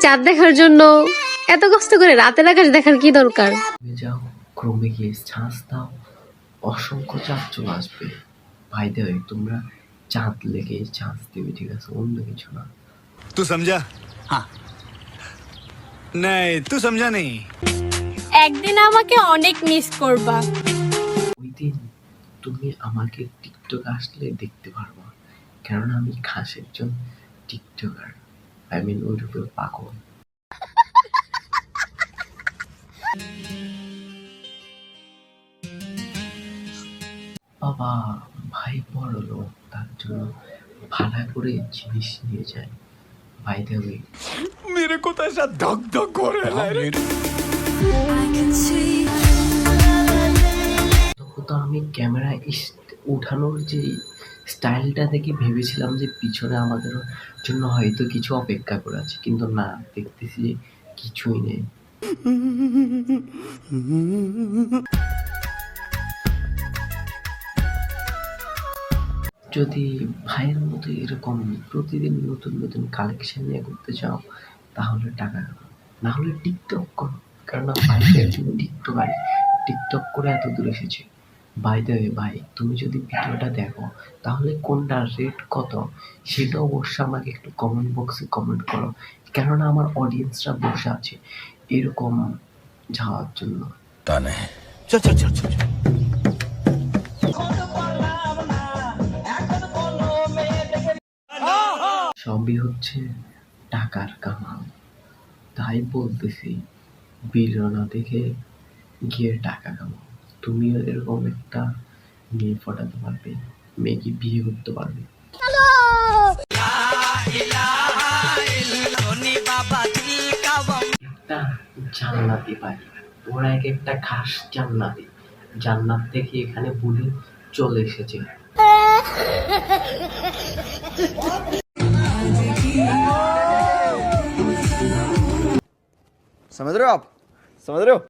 চাঁদ দেখার জন্য এত কষ্ট করে রাতের আকাশ দেখার কি দরকার? যাও ক্রমে গিয়ে ছাঁচ দাও, অসংখ্য চাঁদ চলে আসবে। ভাই দেবে তোমরা চাঁদ লেগে ছাঁচ দিবে, ঠিক আছে, অন্য কিছু না। तू समझा? हाँ नहीं तू समझा नहीं। একদিন আমাকে অনেক মিস করবা। ওই দিন তুমি আমাকে টিকটক আসলে দেখতে পারবা, কেননা আমি খাস একজন টিকটকার, আই মিন ওই রূপে পাগল। বাবা ভাই বড় লোক, তার জন্য ভাড়া করে জিনিস নিয়ে যায়। বাই দ্য ওয়ে मेरे को तो ऐसा धक धक हो रहा है। তখন তো আমি ক্যামেরা উঠানোর যে স্টাইলটা দেখে ভেবেছিলাম যে পিছনে আমাদের জন্য হয়তো কিছু অপেক্ষা করে আছে, কিন্তু না, দেখতেছি যে কিছুই নেই। যদি ভাইয়ের মতো এরকম প্রতিদিন নতুন নতুন কালেকশন নিয়ে করতে চাও তাহলে টাকা কামাও, না হলে টিকটক করো, কারণ ভাইটা একজন টিকটকার, টিকটক করে এত দূর এসেছে। বাই দ্য ওয়ে ভাই, তুমি যদি ভিডিওটা দেখো তাহলে কোনটা রেট কত সেটা অবশ্যই আমাকে একটু কমেন্ট বক্সে কমেন্ট করো, কেননা আমার অডিয়েন্সরা বসে আছে এরকম যাওয়ার জন্য। चल चल चल चल। সবই হচ্ছে টাকার কামাল, তাই বলতেছি ভিডিও না দেখে গিয়ে টাকা কামাও। তুমিও এরকম একটা মেয়ে পটাতে পারবে, মেয়েকে বিয়ে করতে পারবে। একটা জান্নাতি পাই, ওরা এক একটা খাস জান্নাতি, জান্নাত থেকে এখানে ভুলে চলে এসেছে। समझ रहे हो आप? समझ रहे हो?